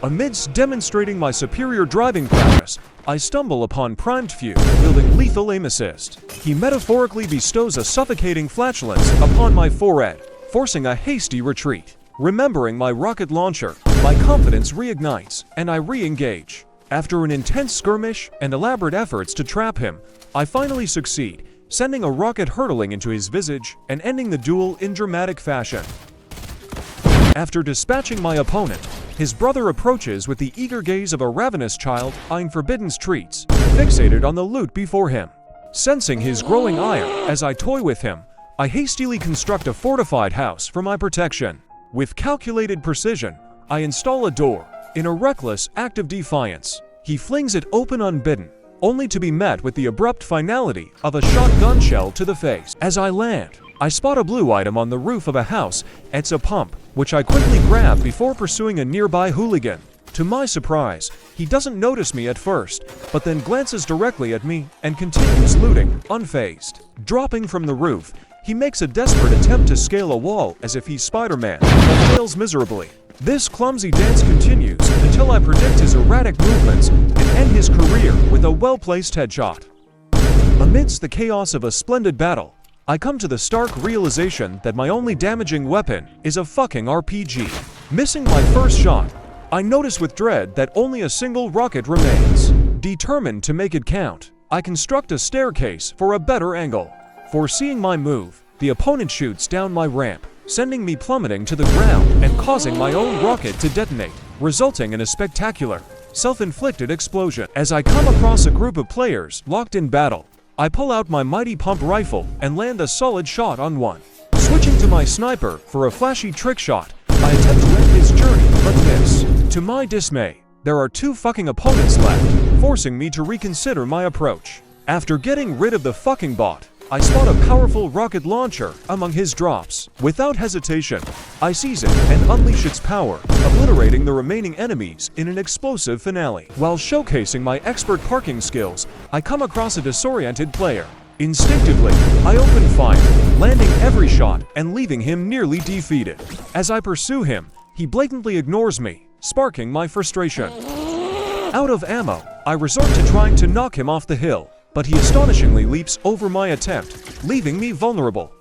Amidst demonstrating my superior driving prowess, I stumble upon Primed Few, wielding lethal aim assist. He metaphorically bestows a suffocating flatulence upon my forehead, forcing a hasty retreat. Remembering my rocket launcher, my confidence reignites, and I re-engage. After an intense skirmish and elaborate efforts to trap him, I finally succeed, sending a rocket hurtling into his visage and ending the duel in dramatic fashion. After dispatching my opponent, his brother approaches with the eager gaze of a ravenous child eyeing forbidden treats, fixated on the loot before him. Sensing his growing ire as I toy with him, I hastily construct a fortified house for my protection. With calculated precision, I install a door. In a reckless act of defiance, he flings it open unbidden, only to be met with the abrupt finality of a shotgun shell to the face. As I land, I spot a blue item on the roof of a house. It's a pump, which I quickly grab before pursuing a nearby hooligan. To my surprise, he doesn't notice me at first, but then glances directly at me and continues looting, unfazed. Dropping from the roof, he makes a desperate attempt to scale a wall as if he's Spider-Man, but fails miserably. This clumsy dance continues until I predict his erratic movements and end his career with a well-placed headshot. Amidst the chaos of a splendid battle, I come to the stark realization that my only damaging weapon is a fucking RPG. Missing my first shot, I notice with dread that only a single rocket remains. Determined to make it count, I construct a staircase for a better angle. Foreseeing my move, the opponent shoots down my ramp, sending me plummeting to the ground and causing my own rocket to detonate, resulting in a spectacular, self-inflicted explosion. As I come across a group of players locked in battle, I pull out my mighty pump rifle and land a solid shot on one. Switching to my sniper for a flashy trick shot, I attempt to end his journey, but miss. To my dismay, there are two fucking opponents left, forcing me to reconsider my approach. After getting rid of the fucking bot, I spot a powerful rocket launcher among his drops. Without hesitation, I seize it and unleash its power, obliterating the remaining enemies in an explosive finale. While showcasing my expert parking skills, I come across a disoriented player. Instinctively, I open fire, landing every shot and leaving him nearly defeated. As I pursue him, he blatantly ignores me, sparking my frustration. Out of ammo, I resort to trying to knock him off the hill, but he astonishingly leaps over my attempt, leaving me vulnerable.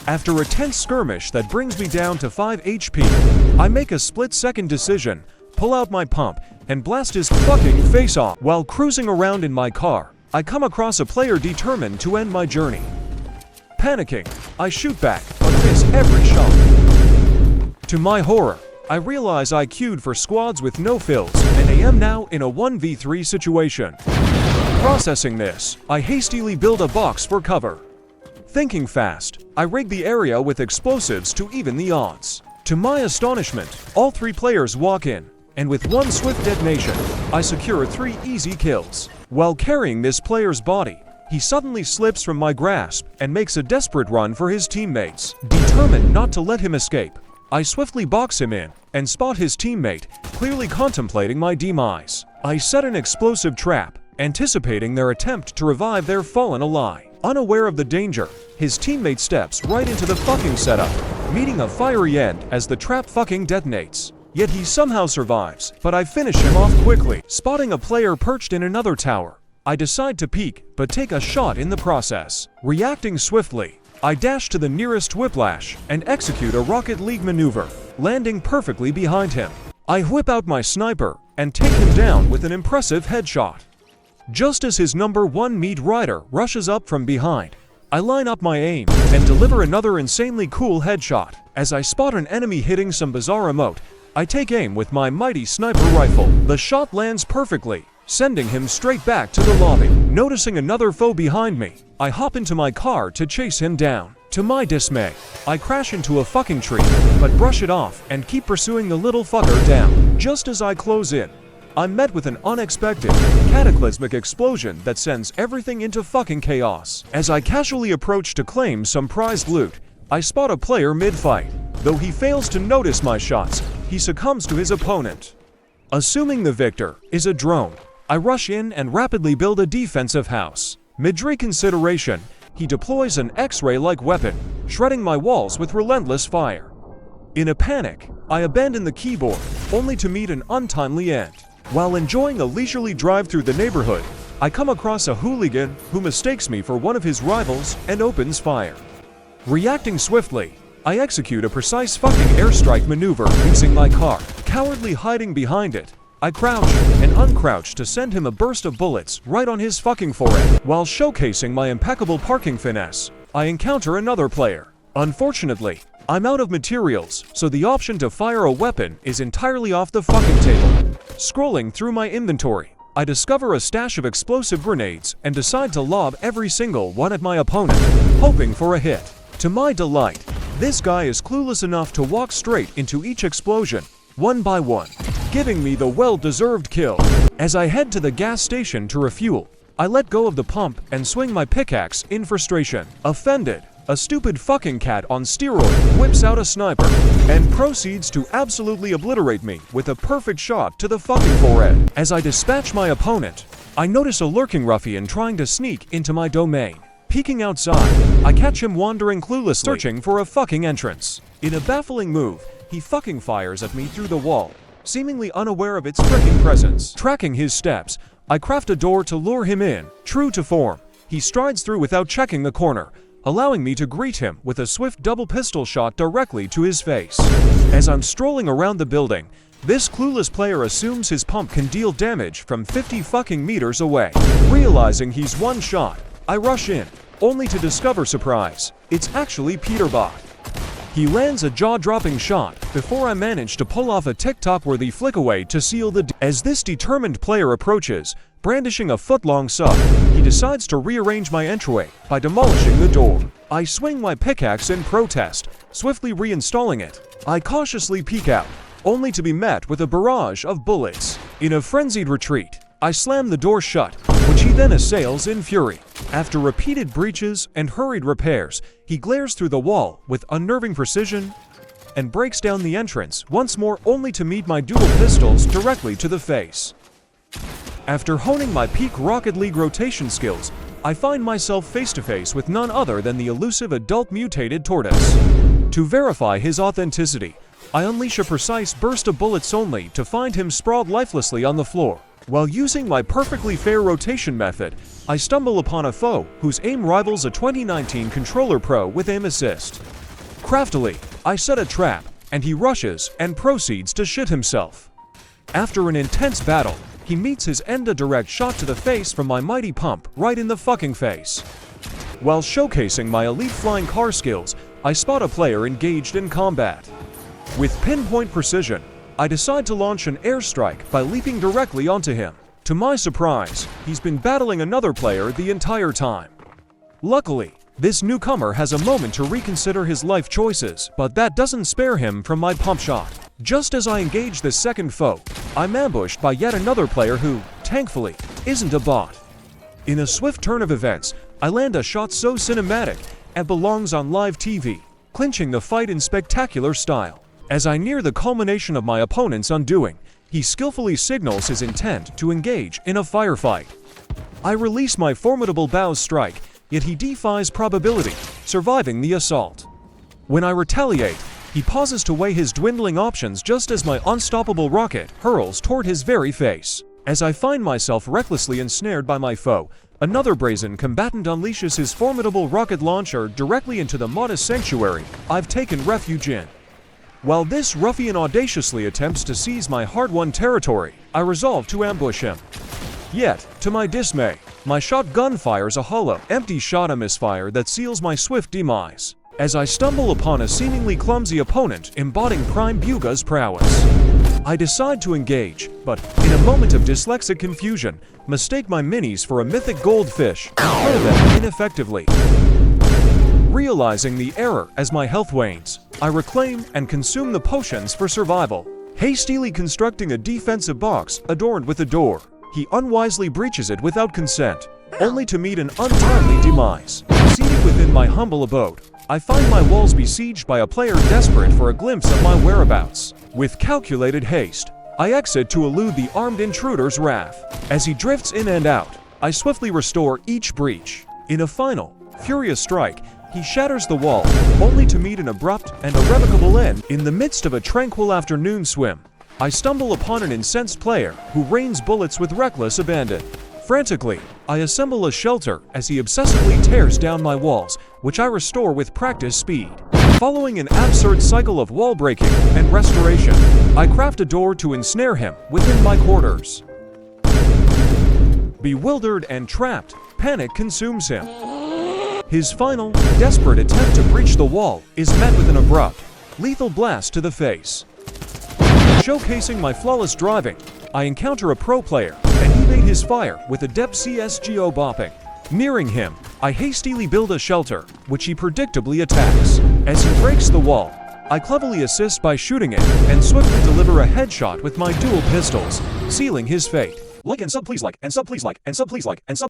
After a tense skirmish that brings me down to 5 HP, I make a split-second decision, pull out my pump, and blast his fucking face off. While cruising around in my car, I come across a player determined to end my journey. Panicking, I shoot back, but miss every shot. To my horror, I realize I queued for squads with no fills, and I am now in a 1v3 situation. Processing this, I hastily build a box for cover. Thinking fast, I rig the area with explosives to even the odds. To my astonishment, all three players walk in, and with one swift detonation, I secure 3 easy kills. While carrying this player's body, he suddenly slips from my grasp and makes a desperate run for his teammates. Determined not to let him escape, I swiftly box him in and spot his teammate, clearly contemplating my demise. I set an explosive trap, anticipating their attempt to revive their fallen ally. Unaware of the danger, his teammate steps right into the fucking setup, meeting a fiery end as the trap fucking detonates. Yet he somehow survives, but I finish him off quickly. Spotting a player perched in another tower, I decide to peek, but take a shot in the process. Reacting swiftly, I dash to the nearest whiplash and execute a Rocket League maneuver, landing perfectly behind him. I whip out my sniper and take him down with an impressive headshot. Just as his number 1 meat rider rushes up from behind, I line up my aim and deliver another insanely cool headshot. As I spot an enemy hitting some bizarre emote, I take aim with my mighty sniper rifle. The shot lands perfectly, sending him straight back to the lobby. Noticing another foe behind me, I hop into my car to chase him down. To my dismay, I crash into a fucking tree, but brush it off and keep pursuing the little fucker down. Just as I close in, I'm met with an unexpected, cataclysmic explosion that sends everything into fucking chaos. As I casually approach to claim some prized loot, I spot a player mid-fight. Though he fails to notice my shots, he succumbs to his opponent. Assuming the victor is a drone, I rush in and rapidly build a defensive house. Mid-reconsideration, he deploys an X-ray-like weapon, shredding my walls with relentless fire. In a panic, I abandon the keyboard, only to meet an untimely end. While enjoying a leisurely drive through the neighborhood, I come across a hooligan who mistakes me for one of his rivals and opens fire. Reacting swiftly, I execute a precise fucking airstrike maneuver using my car. Cowardly hiding behind it, I crouch and uncrouch to send him a burst of bullets right on his fucking forehead. While showcasing my impeccable parking finesse, I encounter another player. Unfortunately, I'm out of materials, so the option to fire a weapon is entirely off the fucking table. Scrolling through my inventory, I discover a stash of explosive grenades and decide to lob every single one at my opponent, hoping for a hit. To my delight, this guy is clueless enough to walk straight into each explosion, one by one, giving me the well-deserved kill. As I head to the gas station to refuel, I let go of the pump and swing my pickaxe in frustration. Offended, a stupid fucking cat on steroids whips out a sniper and proceeds to absolutely obliterate me with a perfect shot to the fucking forehead. As I dispatch my opponent, I notice a lurking ruffian trying to sneak into my domain. Peeking outside, I catch him wandering cluelessly, searching for a fucking entrance. In a baffling move, he fucking fires at me through the wall, seemingly unaware of its freaking presence. Tracking his steps, I craft a door to lure him in. True to form, he strides through without checking the corner, allowing me to greet him with a swift double pistol shot directly to his face. As I'm strolling around the building, this clueless player assumes his pump can deal damage from 50 fucking meters away. Realizing he's one shot, I rush in, only to discover surprise, it's actually Peterbot. He lands a jaw-dropping shot before I manage to pull off a TikTok-worthy flickaway to seal the As this determined player approaches, brandishing a foot-long sub, he decides to rearrange my entryway by demolishing the door. I swing my pickaxe in protest, swiftly reinstalling it. I cautiously peek out, only to be met with a barrage of bullets. In a frenzied retreat, I slam the door shut, which he then assails in fury. After repeated breaches and hurried repairs, he glares through the wall with unnerving precision and breaks down the entrance once more, only to meet my dual pistols directly to the face. After honing my peak Rocket League rotation skills, I find myself face to face with none other than the elusive adult mutated tortoise. To verify his authenticity, I unleash a precise burst of bullets only to find him sprawled lifelessly on the floor. While using my perfectly fair rotation method, I stumble upon a foe whose aim rivals a 2019 Controller Pro with aim assist. Craftily, I set a trap, and he rushes and proceeds to shit himself. After an intense battle, he meets his end, a direct shot to the face from my mighty pump right in the fucking face. While showcasing my elite flying car skills, I spot a player engaged in combat. With pinpoint precision, I decide to launch an airstrike by leaping directly onto him. To my surprise, he's been battling another player the entire time. Luckily, this newcomer has a moment to reconsider his life choices, but that doesn't spare him from my pump shot. Just as I engage the second foe, I'm ambushed by yet another player who, thankfully, isn't a bot. In a swift turn of events, I land a shot so cinematic it belongs on live TV, clinching the fight in spectacular style. As I near the culmination of my opponent's undoing, he skillfully signals his intent to engage in a firefight. I release my formidable bow strike, yet he defies probability, surviving the assault. When I retaliate, he pauses to weigh his dwindling options just as my unstoppable rocket hurls toward his very face. As I find myself recklessly ensnared by my foe, another brazen combatant unleashes his formidable rocket launcher directly into the modest sanctuary I've taken refuge in. While this ruffian audaciously attempts to seize my hard-won territory, I resolve to ambush him. Yet, to my dismay, my shotgun fires a hollow, empty shot, a misfire that seals my swift demise, as I stumble upon a seemingly clumsy opponent embodying Prime Buga's prowess. I decide to engage, but, in a moment of dyslexic confusion, mistake my minis for a mythic goldfish, and hurl them ineffectively. Realizing the error as my health wanes, I reclaim and consume the potions for survival. Hastily constructing a defensive box adorned with a door, he unwisely breaches it without consent, only to meet an untimely demise. Seated within my humble abode, I find my walls besieged by a player desperate for a glimpse of my whereabouts. With calculated haste, I exit to elude the armed intruder's wrath. As he drifts in and out, I swiftly restore each breach. In a final, furious strike, He shatters the wall, only to meet an abrupt and irrevocable end in the midst of a tranquil afternoon swim. I stumble upon an incensed player who rains bullets with reckless abandon. Frantically, I assemble a shelter as he obsessively tears down my walls, which I restore with practiced speed. Following an absurd cycle of wall breaking and restoration, I craft a door to ensnare him within my quarters. Bewildered and trapped, panic consumes him. His final, desperate attempt to breach the wall is met with an abrupt, lethal blast to the face. Showcasing my flawless driving, I encounter a pro player and evade his fire with a depth CSGO bopping. Nearing him, I hastily build a shelter, which he predictably attacks. As he breaks the wall, I cleverly assist by shooting it and swiftly deliver a headshot with my dual pistols, sealing his fate. Like and sub please like and sub please like and sub please like and sub